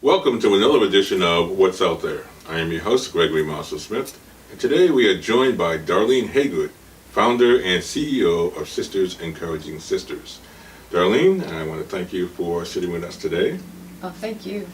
Welcome to another edition of What's Out There. I am your host, Gregory Marshall Smith, and today we are joined by Darlene Hagood, founder and CEO of Sisters Encouraging Sisters. Darlene, I want to thank you for sitting with us today. Oh, thank you.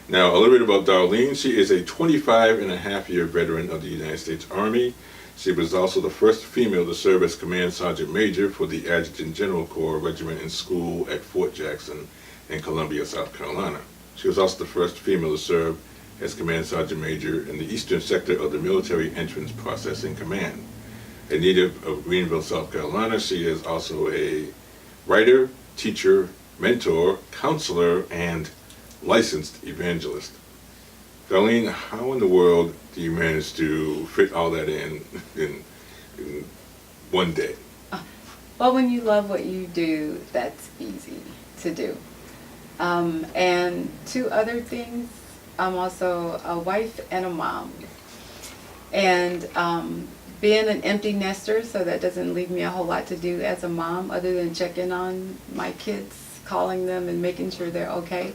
Now, a little bit about Darlene. She is a 25-and-a-half-year veteran of the United States Army. She was also the first female to serve as Command Sergeant Major for the Adjutant General Corps Regiment and School at Fort Jackson in Columbia, South Carolina. She was also the first female to serve as Command Sergeant Major in the eastern sector of the Military Entrance Processing Command. A native of Greenville, South Carolina, she is also a writer, teacher, mentor, counselor, and licensed evangelist. Darlene, how in the world do you manage to fit all that in one day? Well, when you love what you do, that's easy to do. And two other things, I'm also a wife and a mom. And being an empty nester, so that doesn't leave me a whole lot to do as a mom other than checking on my kids, calling them and making sure they're okay.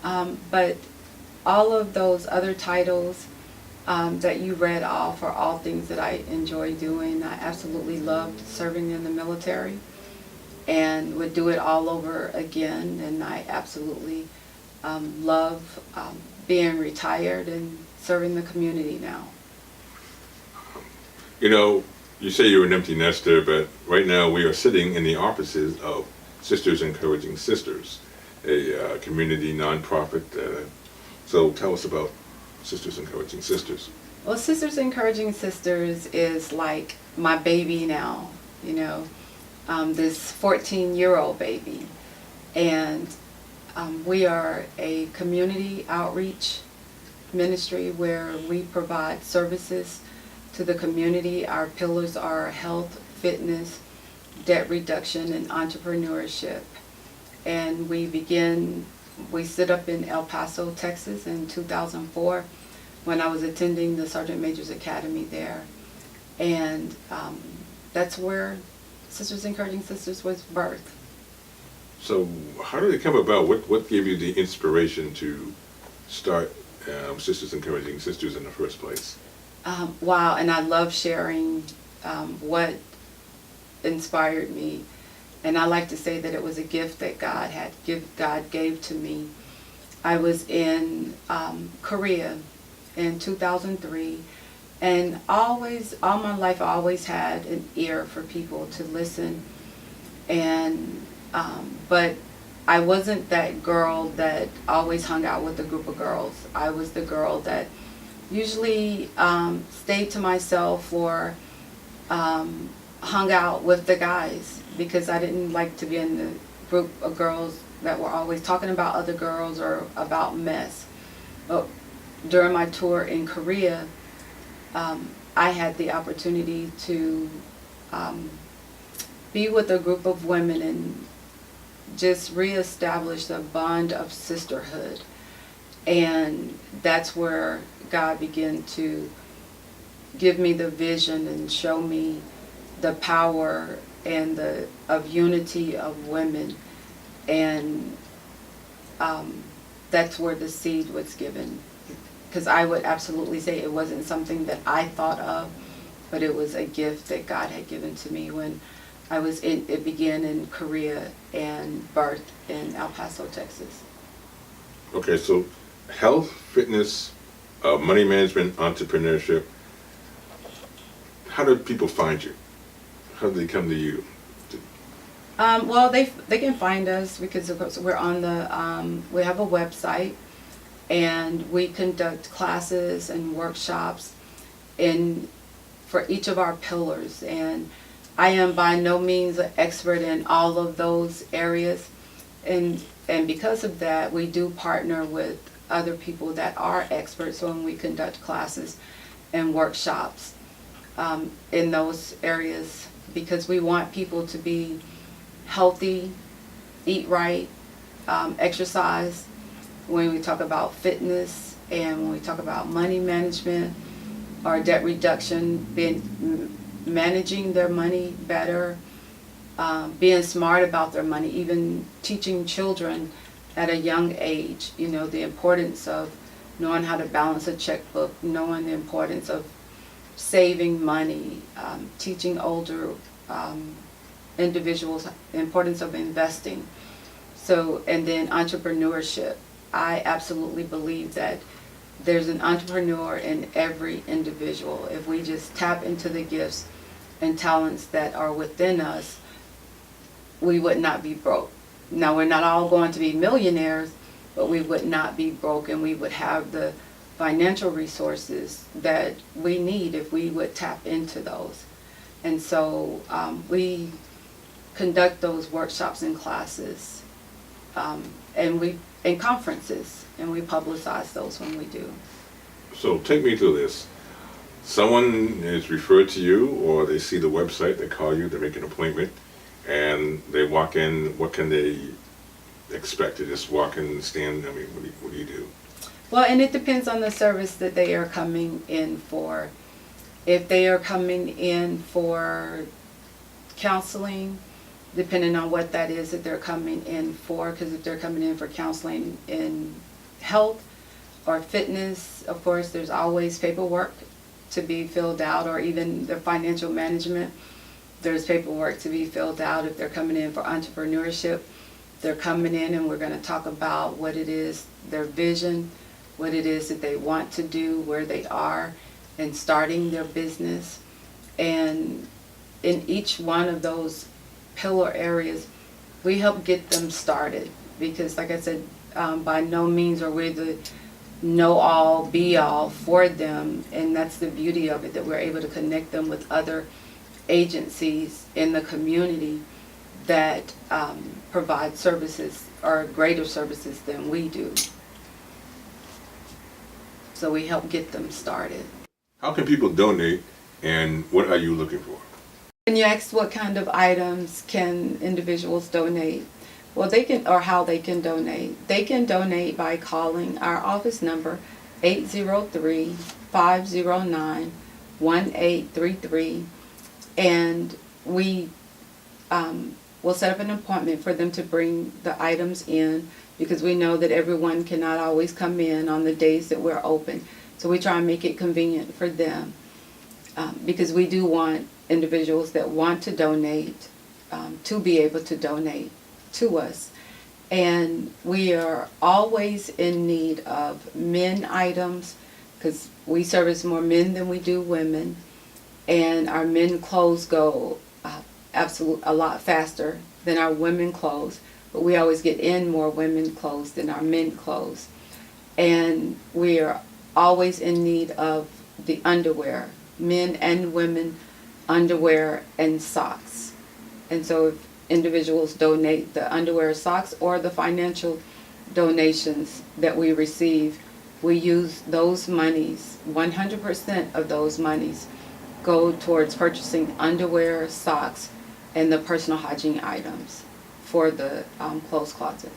But all of those other titles that you read off are all things that I enjoy doing. I absolutely loved serving in the military and would do it all over again. And I absolutely love being retired and serving the community now. You know, you say you're an empty nester, but right now we are sitting in the offices of Sisters Encouraging Sisters, a community nonprofit. So tell us about Sisters Encouraging Sisters. Well, Sisters Encouraging Sisters is like my baby now, you know, this 14-year-old baby. And we are a community outreach ministry where we provide services to the community. Our pillars are health, fitness, debt reduction, and entrepreneurship. And we set up in El Paso, Texas in 2004 when I was attending the Sergeant Major's Academy there. And that's where Sisters Encouraging Sisters was birthed. So how did it come about? What gave you the inspiration to start Sisters Encouraging Sisters in the first place? Wow, and I love sharing what inspired me. And I like to say that it was a gift that God gave to me. I was in Korea in 2003, and all my life I always had an ear for people to listen. And but I wasn't that girl that always hung out with a group of girls. I was the girl that usually stayed to myself or hung out with the guys, because I didn't like to be in the group of girls that were always talking about other girls or about mess. But during my tour in Korea, I had the opportunity to be with a group of women and just reestablish the bond of sisterhood. And that's where God began to give me the vision and show me the power and of unity of women. And that's where the seed was given. Because I would absolutely say it wasn't something that I thought of, but it was a gift that God had given to me when it began in Korea and birthed in El Paso, Texas. Okay, so health, fitness, money management, entrepreneurship. How do people find you? How do they come to you? Well, they can find us because of course we're on we have a website, and we conduct classes and workshops for each of our pillars. And I am by no means an expert in all of those areas, and because of that, we do partner with other people that are experts when we conduct classes and workshops in those areas, because we want people to be healthy, eat right, exercise. When we talk about fitness and when we talk about money management or debt reduction, managing their money better, being smart about their money, even teaching children at a young age, the importance of knowing how to balance a checkbook, knowing the importance of saving money, teaching older individuals the importance of investing. So, and then entrepreneurship. I absolutely believe that there's an entrepreneur in every individual. If we just tap into the gifts and talents that are within us, we would not be broke. Now, we're not all going to be millionaires, but we would not be broke, and we would have the financial resources that we need if we would tap into those. And so we conduct those workshops and classes, and conferences, and we publicize those when we do. So take me through this. Someone is referred to you, or they see the website, they call you, they make an appointment, and they walk in. What can they expect? To just walk in and stand? I mean, what do you do? Well, and it depends on the service that they are coming in for. If they are coming in for counseling, depending on what that is that they're coming in for, because if they're coming in for counseling in health or fitness, of course, there's always paperwork to be filled out, or even the financial management, there's paperwork to be filled out. If they're coming in for entrepreneurship, they're coming in and we're going to talk about what it is, their vision, what it is that they want to do, where they are in starting their business. And in each one of those pillar areas, we help get them started, because like I said, by no means are we the know-all, be-all for them, and that's the beauty of it, that we're able to connect them with other agencies in the community that provide services or greater services than we do. So we help get them started. How can people donate, and what are you looking for? When you ask what kind of items can individuals donate, well, they can, or how they can donate. They can donate by calling our office number, 803-509-1833, and we will set up an appointment for them to bring the items in, because we know that everyone cannot always come in on the days that we're open. So we try and make it convenient for them, because we do want individuals that want to donate to be able to donate to us. And we are always in need of men items, because we service more men than we do women, and our men clothes go a lot faster than our women clothes, but we always get in more women clothes than our men clothes. And we are always in need of the underwear, men and women underwear and socks. And so if individuals donate the underwear, socks, or the financial donations that we receive, we use those monies, 100% of those monies go towards purchasing underwear, socks, and the personal hygiene items for the clothes closet.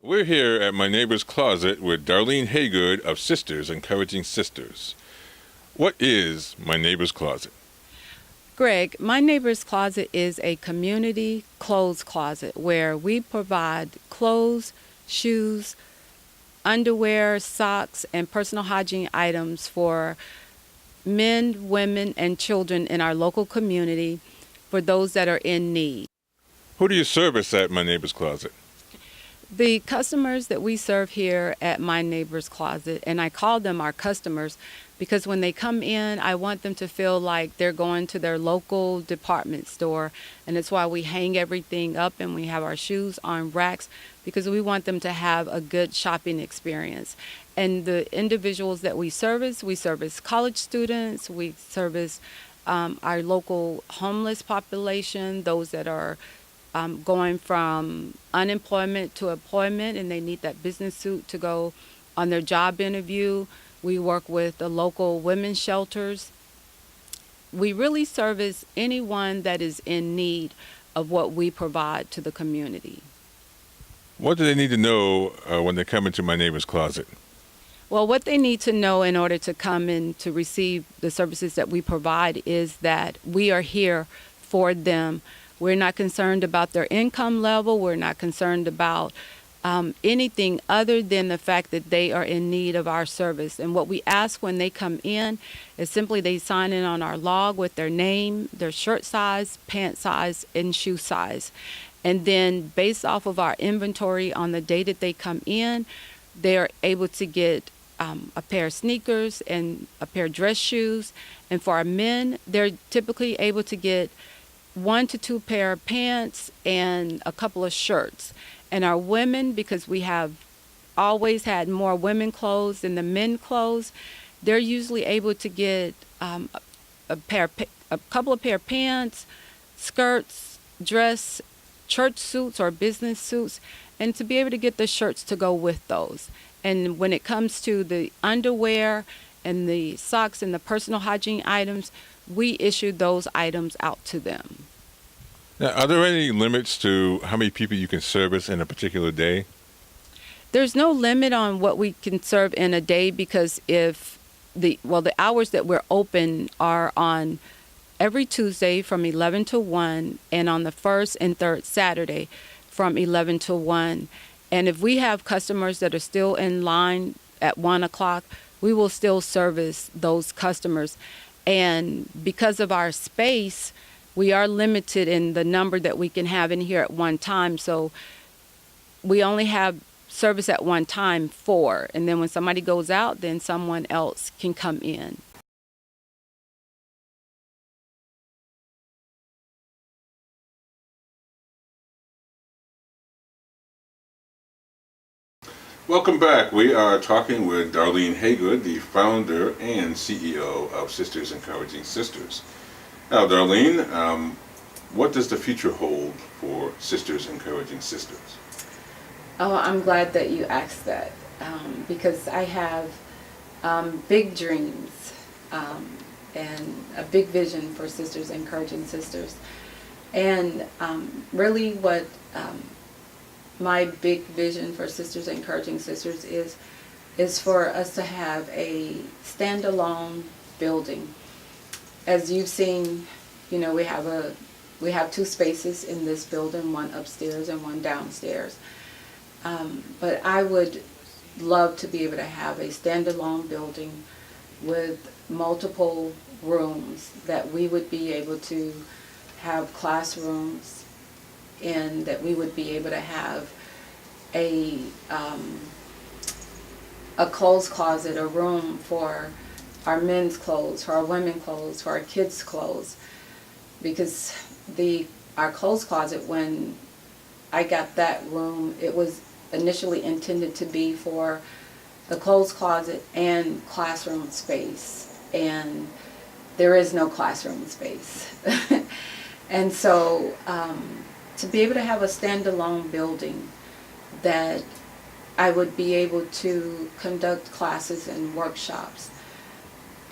We're here at my neighbor's closet with Darlene Hagood of Sisters Encouraging Sisters. What is my neighbor's closet? Greg, my neighbor's closet is a community clothes closet where we provide clothes, shoes, underwear, socks, and personal hygiene items for men, women, and children in our local community for those that are in need. Who do you service at my neighbor's closet? The customers that we serve here at my neighbor's closet, and I call them our customers because when they come in, I want them to feel like they're going to their local department store, and it's why we hang everything up and we have our shoes on racks because we want them to have a good shopping experience. And the individuals that we service college students, we service our local homeless population, those that are going from unemployment to employment and they need that business suit to go on their job interview. We work with the local women's shelters. We really service anyone that is in need of what we provide to the community. What do they need to know when they come into my neighbor's closet? Well, what they need to know in order to come in to receive the services that we provide is that we are here for them. We're not concerned about their income level. We're not concerned about anything other than the fact that they are in need of our service. And what we ask when they come in is simply they sign in on our log with their name, their shirt size, pant size, and shoe size. And then based off of our inventory on the day that they come in, they're able to get a pair of sneakers and a pair of dress shoes. And for our men, they're typically able to get 1 to 2 pair of pants and a couple of shirts. And our women, because we have always had more women clothes than the men clothes, they're usually able to get a couple of pair of pants, skirts, dress, church suits or business suits, and to be able to get the shirts to go with those. And when it comes to the underwear and the socks and the personal hygiene items, we issue those items out to them. Now, are there any limits to how many people you can service in a particular day? There's no limit on what we can serve in a day because the hours that we're open are on every Tuesday from 11 to 1 and on the first and third Saturday from 11 to 1. And if we have customers that are still in line at 1 o'clock, we will still service those customers. And because of our space, we are limited in the number that we can have in here at one time. So we only have service at one time 4. And then when somebody goes out, then someone else can come in. Welcome back. We are talking with Darlene Hagood, the founder and CEO of Sisters Encouraging Sisters. Now, Darlene, what does the future hold for Sisters Encouraging Sisters? Oh, I'm glad that you asked that because I have big dreams and a big vision for Sisters Encouraging Sisters. And really what my big vision for Sisters Encouraging Sisters is for us to have a standalone building. As you've seen, we have 2 spaces in this building, one upstairs and one downstairs. But I would love to be able to have a standalone building with multiple rooms that we would be able to have classrooms in, that we would be able to have a clothes closet, a room for our men's clothes, for our women's clothes, for our kids' clothes. Because our clothes closet, when I got that room, it was initially intended to be for the clothes closet and classroom space. And there is no classroom space. And so to be able to have a standalone building that I would be able to conduct classes and workshops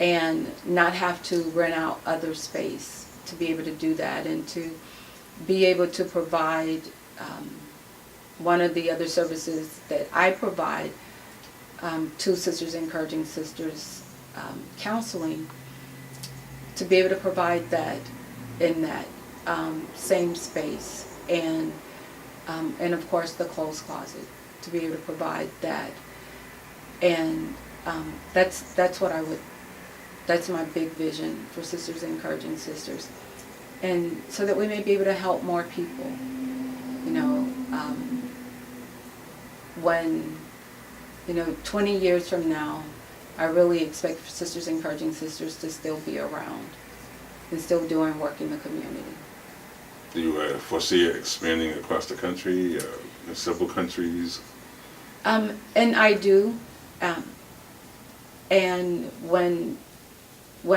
and not have to rent out other space, to be able to do that and to be able to provide one of the other services that I provide to Sisters Encouraging Sisters, counseling, to be able to provide that in that same space, and of course the clothes closet, to be able to provide that, and that's what I would. That's my big vision for Sisters Encouraging Sisters, and so that we may be able to help more people. You know, when 20 years from now, I really expect Sisters Encouraging Sisters to still be around and still doing work in the community. Do you foresee it expanding across the country, in several countries? And I do. And when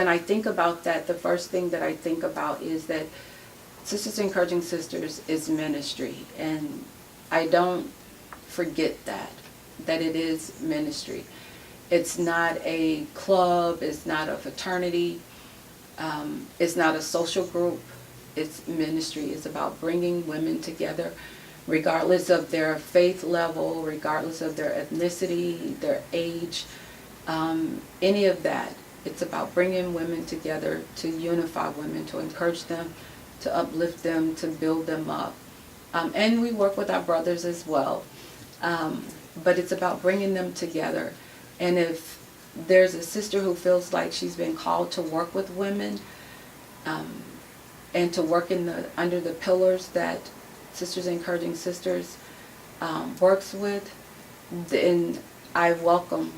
I think about that, the first thing that I think about is that Sisters Encouraging Sisters is ministry, and I don't forget that it is ministry. It's not a club, it's not a fraternity, it's not a social group, it's ministry. It's about bringing women together, regardless of their faith level, regardless of their ethnicity, their age, any of that. It's about bringing women together, to unify women, to encourage them, to uplift them, to build them up. And we work with our brothers as well. But it's about bringing them together. And if there's a sister who feels like she's been called to work with women, and to work under the pillars that Sisters Encouraging Sisters works with, then I welcome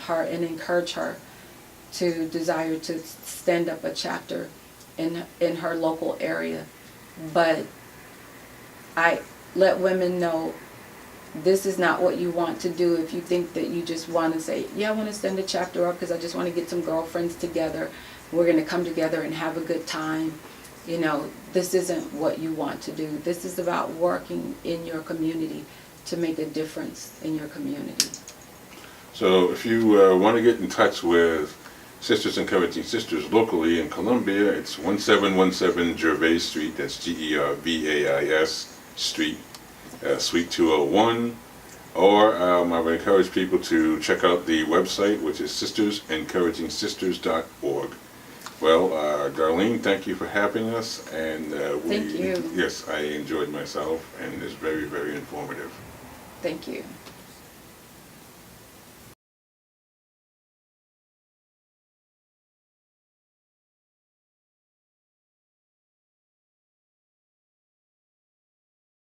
her and encourage her to desire to stand up a chapter in her local area. But I let women know, this is not what you want to do. If you think that you just want to say, yeah, I want to stand a chapter up because I just want to get some girlfriends together, we're going to come together and have a good time, this isn't what you want to do. This is about working in your community to make a difference in your community. So if you want to get in touch with Sisters Encouraging Sisters locally in Columbia, it's 1717 Gervais Street, that's Gervais Street, Suite 201, or I would encourage people to check out the website, which is sistersencouragingsisters.org. Well, Darlene, thank you for having us, and thank you. Yes, I enjoyed myself, and it's very, very informative. Thank you.